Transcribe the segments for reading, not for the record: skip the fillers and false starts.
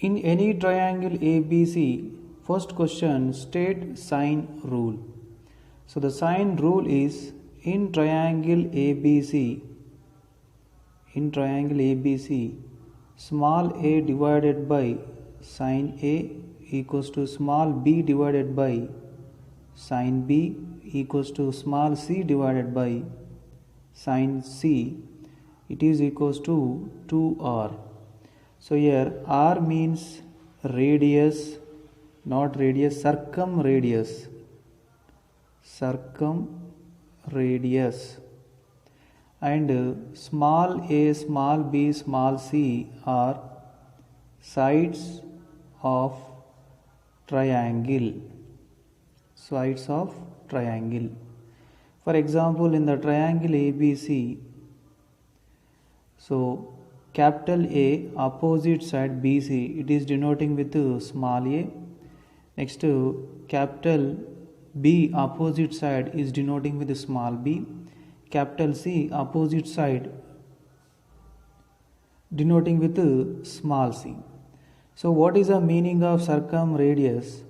In any triangle ABC, first question, state sine rule. So the sine rule is in triangle ABC, small a divided by sine A equals to small b divided by sine B equals to small c divided by sine C. It is equals to 2r. So here r means radius, not radius, circumradius. And small a, small b, small c are sides of triangle. For example, in the triangle ABC, so capital A opposite side BC, it is denoting with small a. Next, capital B opposite side is denoting with small b. Capital C opposite side denoting with small c. So what is the meaning of circumradius?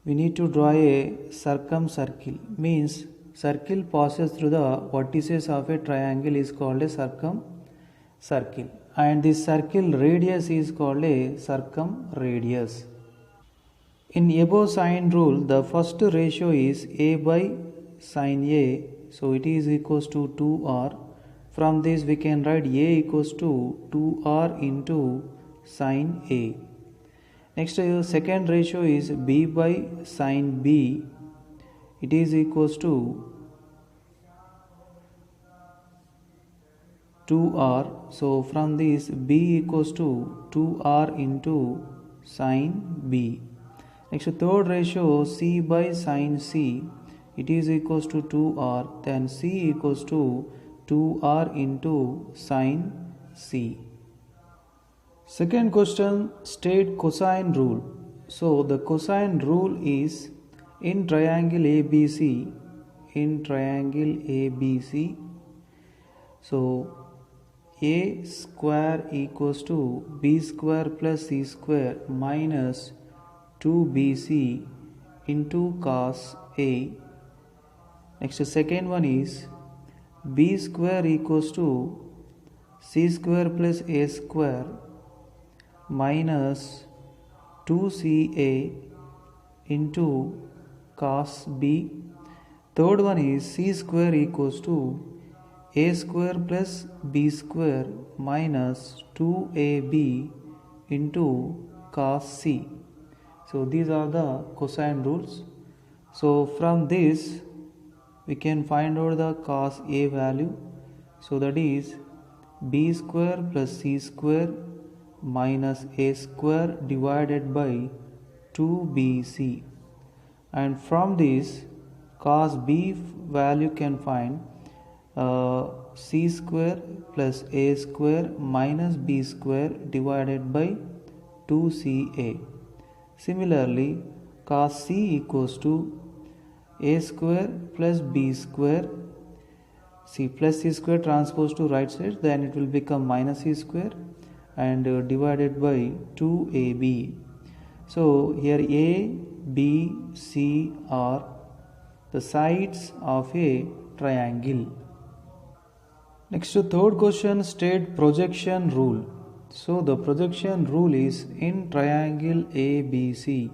We need to draw a circumcircle. Means circle passes through the vertices of a triangle is called a circumcircle. And this circle radius is called a circumradius. In above sine rule, the first ratio is a by sine A. So it is equals to 2r. From this we can write a equals to 2r into sine A. Next, second ratio is b by sine B. It is equals to 2r. So from this b equals to 2r into sine B. Next, third ratio c by sine C. It is equals to 2r. Then c equals to 2r into sine C. Second question, state cosine rule. So the cosine rule is in triangle ABC. So a square equals to b square plus c square minus 2bc into cos A. Next, the second one is b square equals to c square plus a square minus 2ca into cos B. Third one is c square equals to a square plus b square minus 2ab into cos C. So these are the cosine rules. So from this we can find out the cos A value. So that is b square plus c square minus a square divided by 2bc. And from this cos B value can find c square plus a square minus b square divided by 2ca. Similarly, cos C equals to a square plus b square, c plus c square transpose to right side, then it will become minus c square and divided by 2ab. So here a, b, c are the sides of a triangle. Next, third question, state projection rule. So the projection rule is in triangle ABC.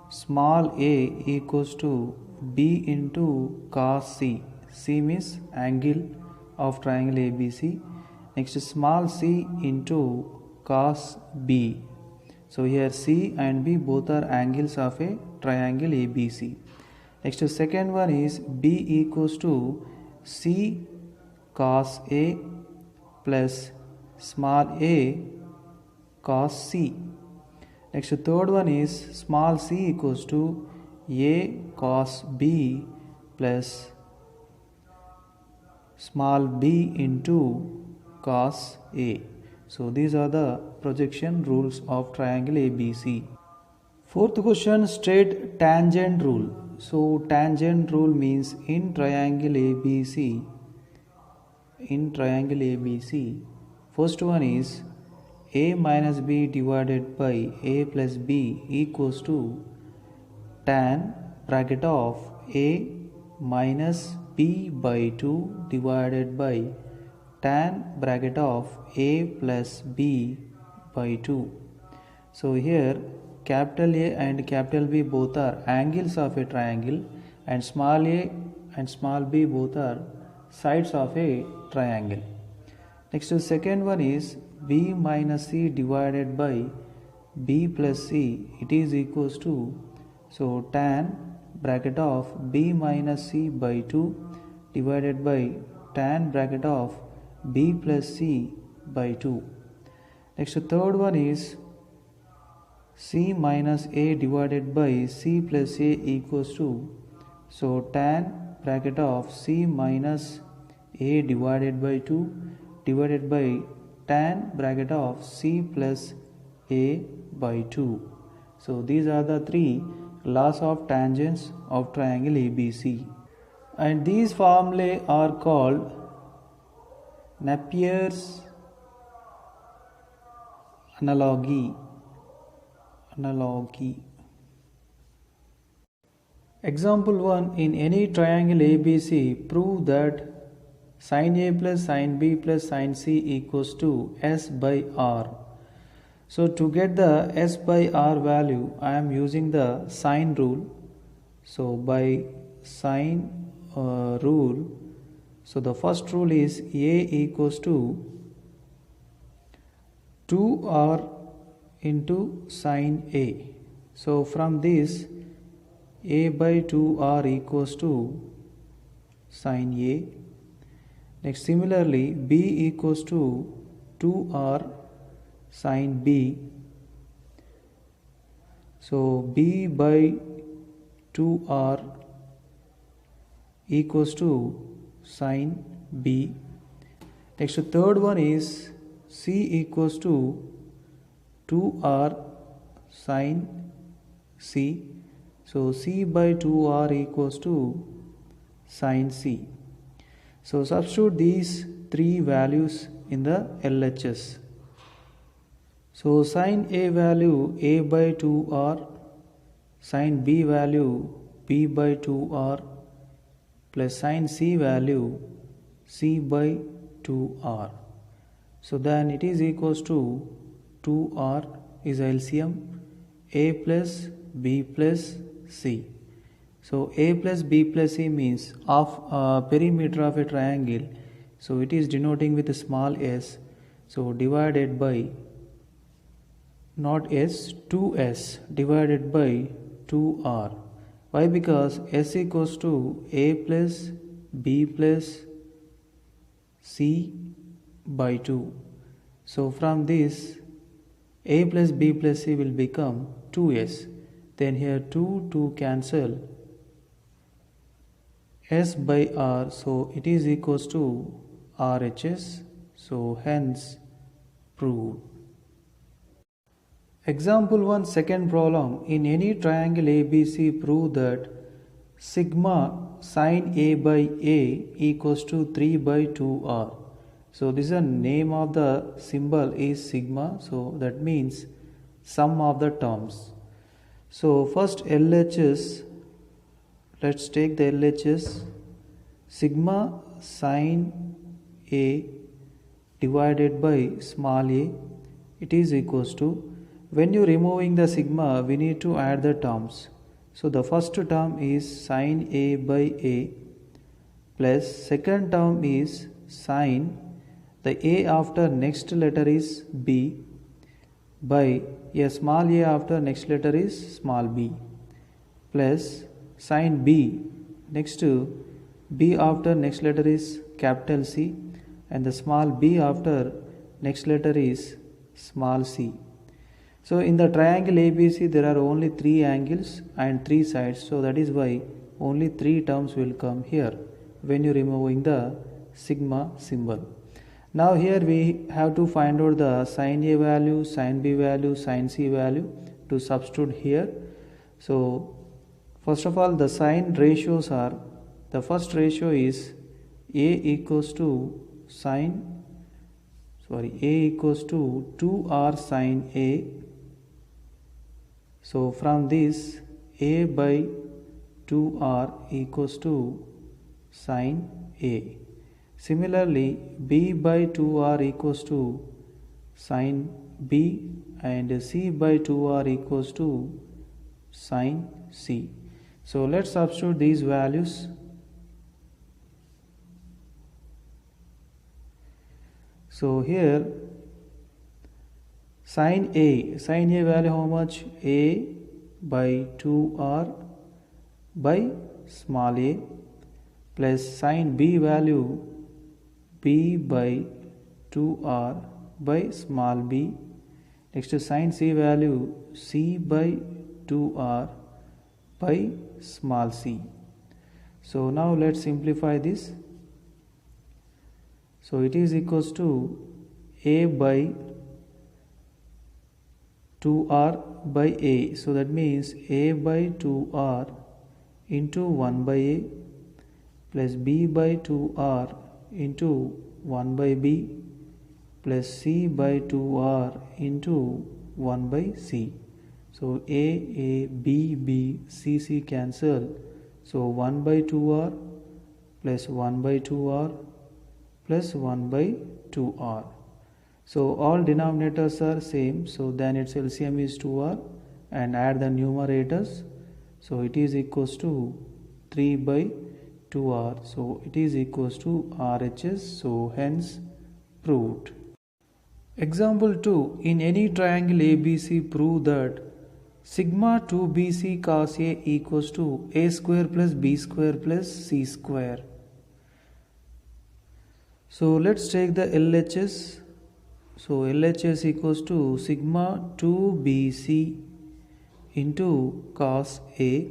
Small a equals to b into cos C. C means angle of triangle ABC. Next, small c into cos B. So here C and B both are angles of a triangle ABC. Next, second one is b equals to c cos A plus small a cos C. Next, third one is small c equals to a cos B plus small b into cos A. So these are the projection rules of triangle ABC. Fourth question, state tangent rule. So tangent rule means in triangle ABC, first one is a minus b divided by a plus b equals to tan bracket of a minus b by 2 divided by tan bracket of a plus b by 2. So here capital A and capital B both are angles of a triangle, and small a and small b both are sides of a triangle. Next, the second one is b minus c divided by b plus c. It is equals to, so tan bracket of b minus c by 2 divided by tan bracket of b plus c by 2. Next, the third one is c minus a divided by c plus a equals to, so tan bracket of c minus a divided by 2 divided by tan bracket of c plus a by 2. So these are the three laws of tangents of triangle ABC, and these formulae are called Napier's analogy. Example 1. In any triangle ABC, prove that sin A plus sin B plus sin C equals to S by R. So to get the S by R value, I am using the sine rule. So by sine rule, so the first rule is A equals to 2R into sin A. So from this, A by 2R equals to sin A. Next, similarly, B equals to 2R sin B. So B by 2R equals to sin B. Next, the third one is C equals to 2R sin C. So C by 2R equals to sin C. So substitute these three values in the LHS. So sin A value A by 2R, sin B value B by 2R, plus sin C value C by 2R. So then it is equals to 2R is LCM, A plus B plus C. So A plus B plus C means of perimeter of a triangle. So it is denoting with a small s. So divided by, not s, 2s divided by 2r. Why? Because s equals to A plus B plus C by 2. So from this, A plus B plus C will become 2s. Then here 2 cancel, S by R, so it is equals to RHS. So hence proved. Example 1, second problem. In any triangle ABC, prove that sigma sin A by A equals to 3 by 2R. So this is the name of the symbol is sigma. So that means sum of the terms. So first LHS, let's take the LHS. Sigma sin A divided by small a, it is equals to, when you removing the sigma, we need to add the terms. So the first term is sin A by A, plus second term is sin, the A after next letter is B, by a small a after next letter is small b, plus sin B, next to B after next letter is capital C, and the small b after next letter is small c. So in the triangle ABC, there are only 3 angles and 3 sides. So that is why only 3 terms will come here when you removing the sigma symbol. Now here we have to find out the sin A value, sin B value, sin C value to substitute here. So first of all, the sign ratios are, the first ratio is A equals to sin, A equals to 2r sine A. So from this, A by 2r equals to sine A. Similarly, B by 2r equals to sine B, and C by 2r equals to sine C. So let's substitute these values. So here sine A value how much? A by 2r by small a, plus sine B value B by 2r by small b. Next to sine C value C by 2r by small c. So now let's simplify this. So it is equals to A by 2r by A. So that means A by 2r into 1 by A plus B by 2r into 1 by B plus C by 2r into 1 by C. So A, B, C cancel. So 1 by 2r plus 1 by 2r plus 1 by 2r. So all denominators are same. So then its LCM is 2r, and add the numerators. So it is equals to 3 by 2r. So it is equals to RHS. So hence proved. Example 2. In any triangle ABC, prove that sigma 2BC cos A equals to A square plus B square plus C square. So let's take the LHS. So LHS equals to sigma 2BC into cos A.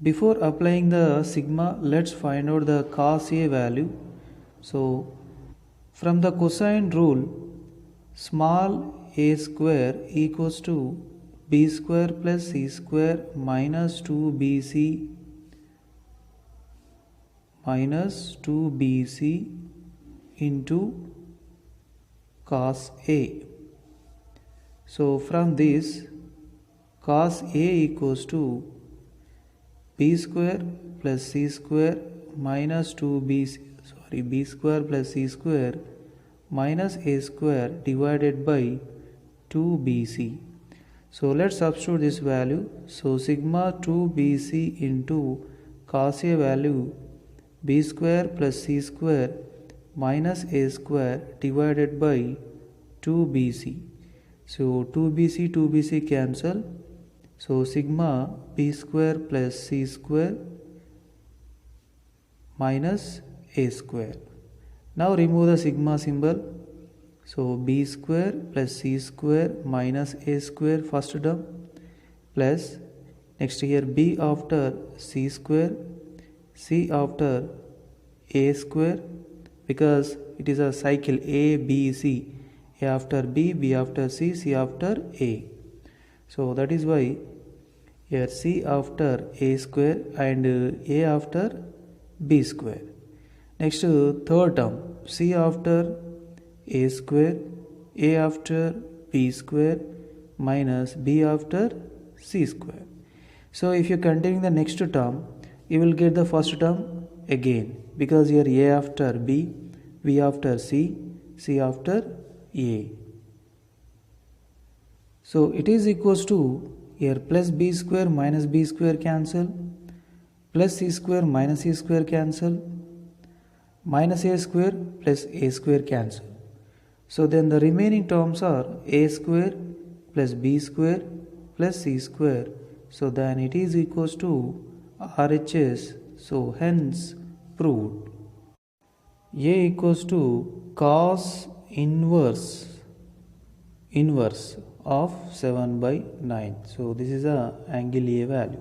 Before applying the sigma, let's find out the cos A value. So from the cosine rule, small a square equals to b square plus c square minus 2bc into cos A. So from this, cos A equals to b square plus c square minus 2b square plus c square minus a square divided by 2bc. So let's substitute this value. So sigma 2bc into cos A value b square plus c square minus a square divided by 2bc. So 2bc cancel. So sigma b square plus c square minus a square. Now remove the sigma symbol. So b square plus c square minus a square first term, plus next here b after c square, c after a square, because it is a cycle A, B, C. A after B, B after C, C after A. So that is why here C after A square and A after B square. Next third term, C after A square, A after B square minus B after C square. So if you are continuing the next term, you will get the first term again, because here A after B, B after C, C after A. So it is equals to here plus B square minus B square cancel, plus C square minus C square cancel, minus A square plus A square cancel. So then the remaining terms are A square plus B square plus C square. So then it is equals to RHS. So hence proved. A equals to cos inverse of 7 by 9. So this is a angle A value.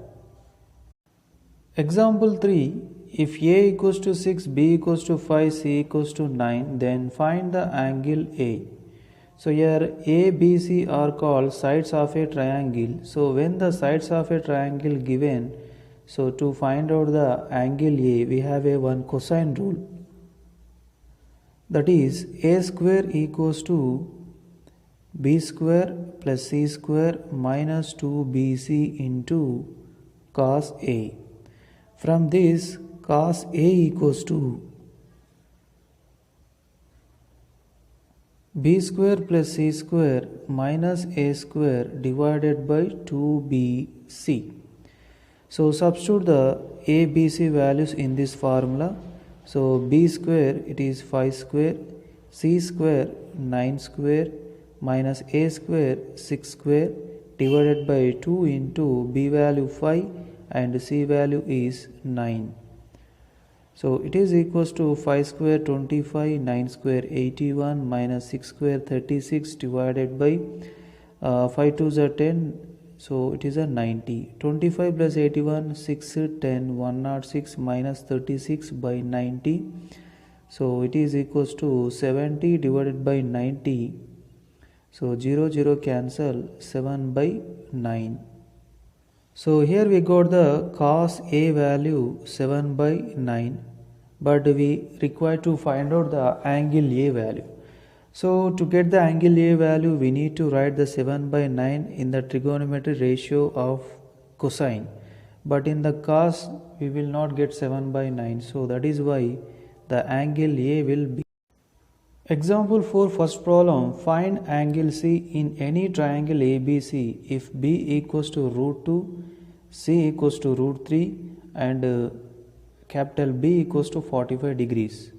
Example 3. If A equals to 6, B equals to 5, C equals to 9, then find the angle A. So here A, B, C are called sides of a triangle. So when the sides of a triangle given, so to find out the angle A, we have a one cosine rule. that is a square equals to b square plus c square minus 2bc into cos a. From this, cos a equals to b square plus c square minus a square divided by 2bc. So substitute the a, b, c values in this formula. So b square, it is 5 square, c square 9 square minus a square 6 square divided by 2 into b value 5 and c value is 9. So it is equals to 5 square 25, 9 square 81 minus 6 square 36 divided by 5 2s are 10. So it is a 90. 25 plus 81, 6, 10, 106 minus 36 by 90. So it is equals to 70 divided by 90. So 0, 0 cancel, 7 by 9. So here we got the cos A value 7 by 9, but we require to find out the angle A value. So to get the angle A value, we need to write the 7 by 9 in the trigonometry ratio of cosine. But in the cos, we will not get 7 by 9. So that is why the angle A will be. Example 4, first problem, find angle C in any triangle ABC if B equals to root 2, C equals to root 3 and capital B equals to 45 degrees.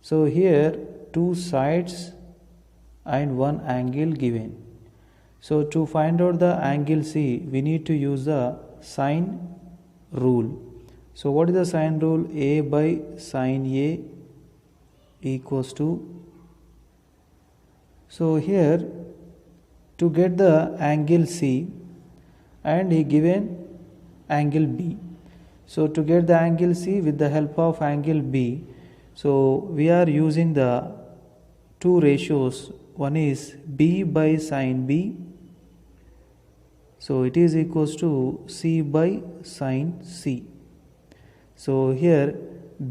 So here two sides and one angle given. So to find out the angle C, we need to use the sine rule. So what is the sine rule? A by sine A equals to. So here to get the angle C and he given angle B. So to get the angle C with the help of angle B, so we are using the two ratios. One is B by sine B. So it is equals to C by sine C. So here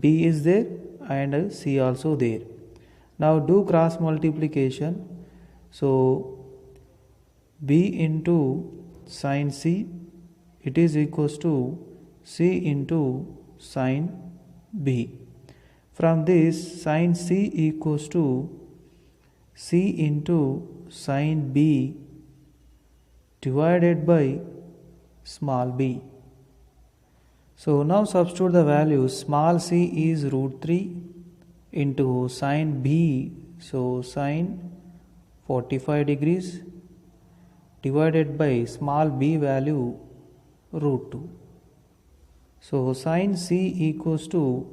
B is there and C also there. Now do cross multiplication. So B into sine C, it is equals to C into sine B. From this, sine C equals to C into sine B divided by small b. So now substitute the values. Small c is root 3 into sine B, so sine 45 degrees divided by small b value root 2. So sine C equals to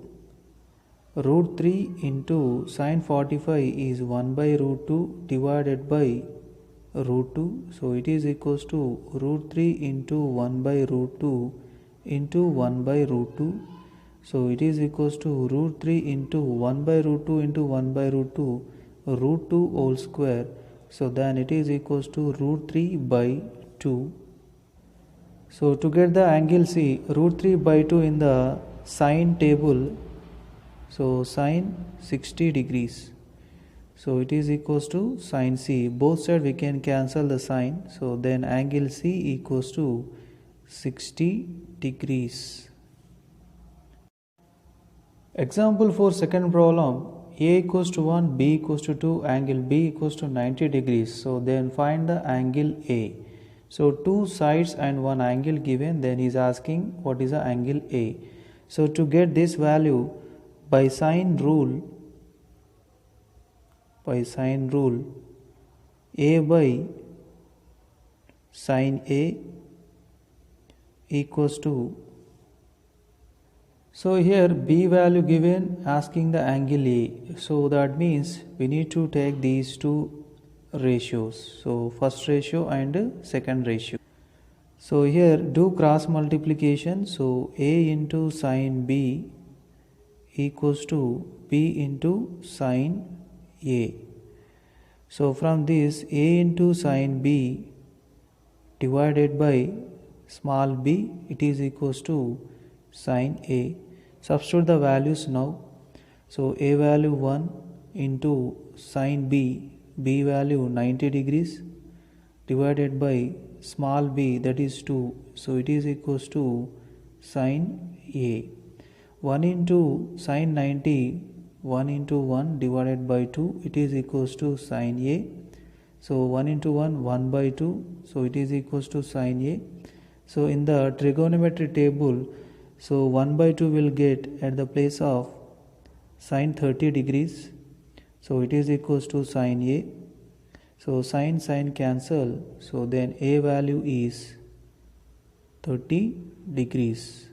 root 3 into sine 45 is 1 by root 2 divided by root 2. So it is equals to root 3 into 1 by root 2 into 1 by root 2. So it is equals to root 3 into 1 by root 2 into 1 by root 2 root 2 whole square. So then it is equals to root 3 by 2. So to get the angle C, root 3 by 2 in the sine table, so sine 60 degrees. So it is equals to sine C. Both sides we can cancel the sine. So then angle C equals to 60 degrees. Example for second problem. A equals to 1, B equals to 2, angle B equals to 90 degrees. So then find the angle A. So two sides and one angle given, then he is asking what is the angle A. So to get this value by sine rule, A by sine A equals to, so here B value given, asking the angle A. So that means we need to take these two ratios. So first ratio and second ratio. So here do cross multiplication. So A into sine B equals to B into sine A. So from this, A into sine B divided by small b, it is equals to sine A. Substitute the values now. So A value 1, into sine b, b value 90 degrees, divided by small b, that is 2, so it is equals to sine a. 1 into sine 90, 1 into 1 divided by 2, it is equals to sine a. So 1 into 1, 1 by 2, so it is equals to sine a. So in the trigonometry table, so 1 by 2 will get at the place of sine 30 degrees, so it is equals to sine a. So sine cancel, so then a value is 30 degrees.